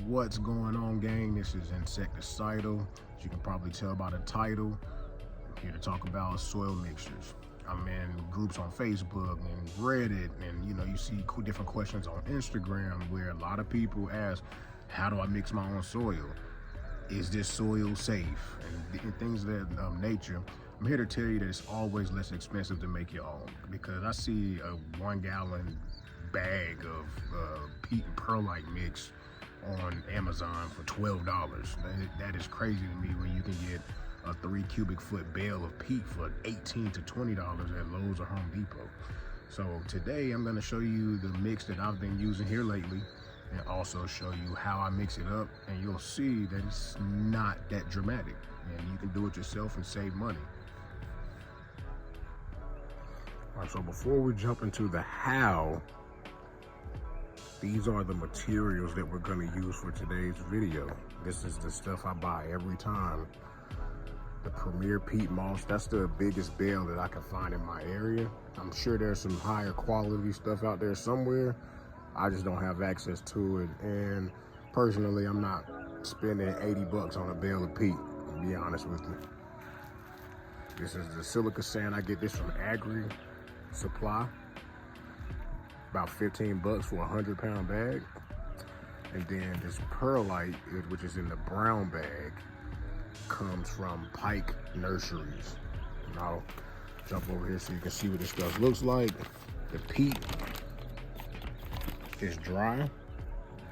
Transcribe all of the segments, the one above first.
What's going on, gang? This is Insecticidal. As you can probably tell by the title, I'm here to talk about soil mixtures. I'm in groups on Facebook and Reddit, and you see different questions on Instagram where a lot of people ask, how do I mix my own soil? Is this soil safe? And things of that nature. I'm here to tell you that it's always less expensive to make your own, because I see a 1 gallon bag of peat and perlite mix on Amazon for $12. That is crazy to me, when you can get a 3 cubic foot bale of peat for $18 to $20 at Lowe's or Home Depot. So today I'm going to show you the mix that I've been using here lately, and also show you how I mix it up, and you'll see that it's not that dramatic, and you can do it yourself and save money. All right, so before we jump into the how, these are the materials that we're going to use for today's video. This is the stuff I buy every time. The Premier Peat Moss, that's the biggest bale that I can find in my area. I'm sure there's some higher quality stuff out there somewhere. I just don't have access to it. And personally, I'm not spending 80 bucks on a bale of peat, to be honest with you. This is the silica sand. I get this from Agri Supply. About 15 bucks for a 100-pound bag. And then this perlite, which is in the brown bag, comes from Pike Nurseries. And I'll jump over here so you can see what this stuff looks like. The peat is dry,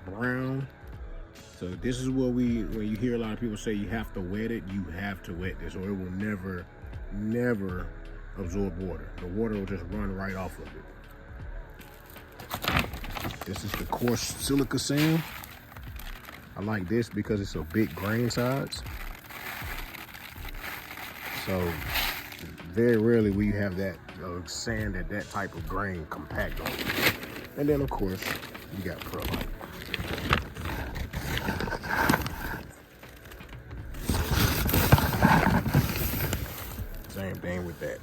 brown. So this is what when you hear a lot of people say you have to wet it, you have to wet this, or it will never absorb water. The water will just run right off of it. This is the coarse silica sand. I like this because it's a big grain size. So very rarely will you have that sand at that type of grain compact on it. And then of course you got perlite. Same thing with that.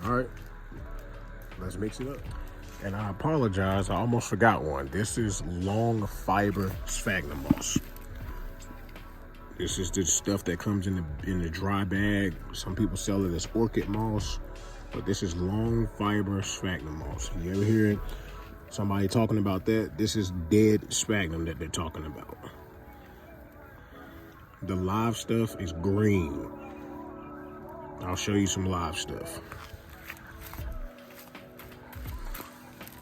All right, let's mix it up. And I apologize, I almost forgot one. This is long fiber sphagnum moss. This is the stuff that comes in the dry bag. Some people sell it as orchid moss, but this is long fiber sphagnum moss. You ever hear somebody talking about that? This is dead sphagnum that they're talking about. The live stuff is green. I'll show you some live stuff.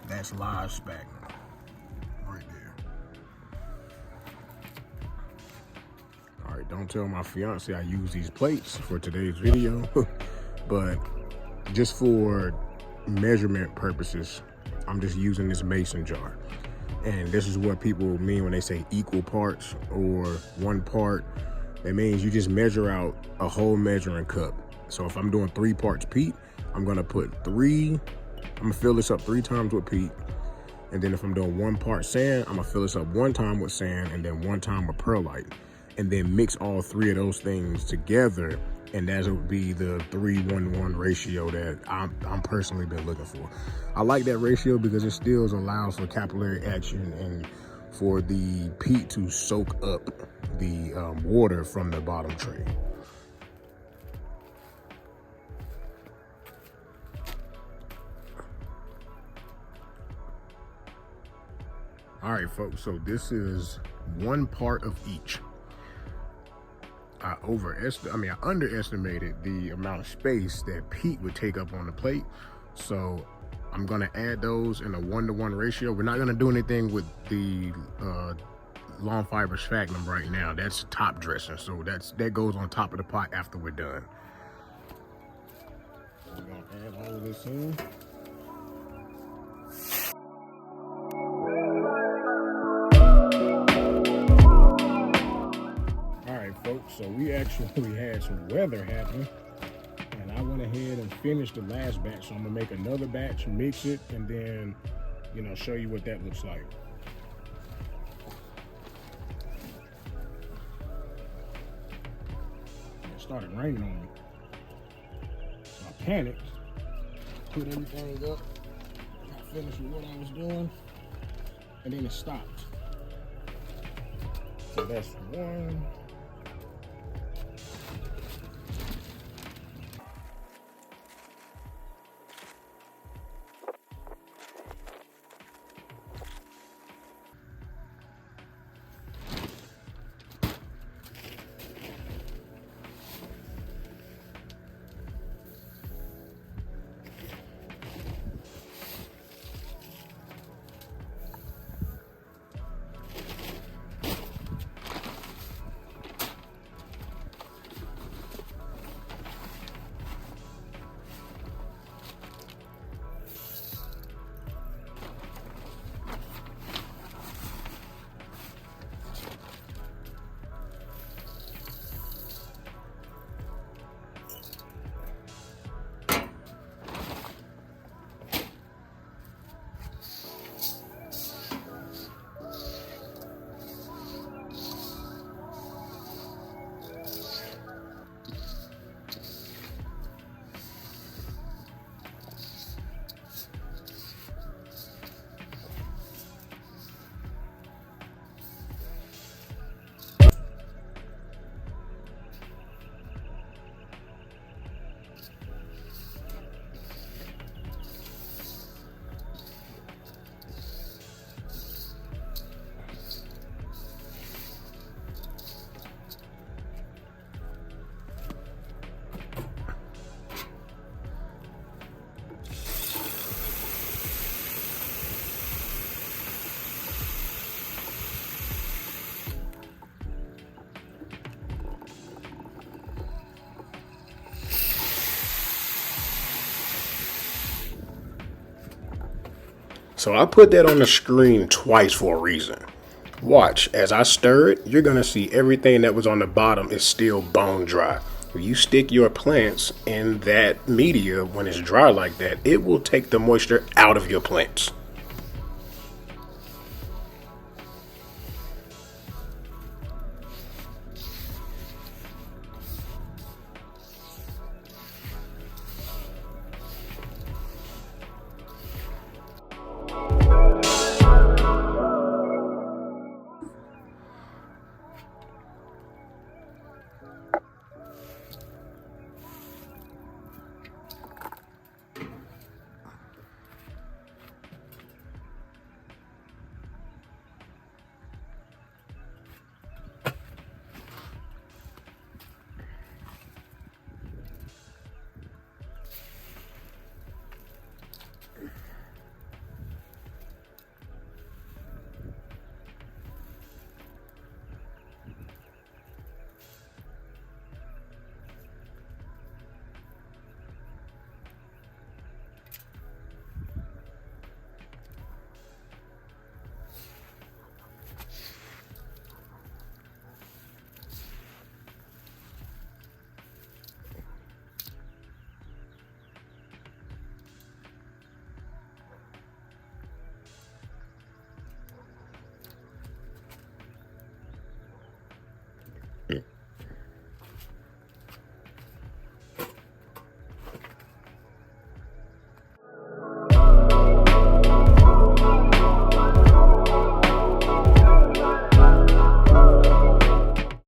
That's live sphagnum right there. All right, don't tell my fiance I use these plates for today's video, but just for measurement purposes, I'm just using this mason jar. And this is what people mean when they say equal parts or 1 part. That means you just measure out a whole measuring cup. So if I'm doing 3 parts peat, I'm gonna fill this up 3 times with peat. And then if I'm doing 1 part sand, I'm gonna fill this up 1 time with sand and then 1 time with perlite. And then mix all 3 of those things together. And that would be the 3-1-1 ratio that I'm personally been looking for. I like that ratio because it still allows for capillary action and for the peat to soak up the water from the bottom tray. All right, folks, so this is 1 part of each. I underestimated the amount of space that peat would take up on the plate. So I'm gonna add those in a 1-to-1 ratio. We're not gonna do anything with the long fiber sphagnum right now. That's top dressing, so that goes on top of the pot after we're done. We're gonna add all of this in. Folks, so we actually had some weather happen, and I went ahead and finished the last batch. So I'm gonna make another batch, mix it, and then show you what that looks like. It started raining on me, so I panicked, put everything up, finished with what I was doing, and then it stopped. So that's one. So I put that on the screen twice for a reason. Watch, as I stir it, you're gonna see everything that was on the bottom is still bone dry. If you stick your plants in that media when it's dry like that, it will take the moisture out of your plants.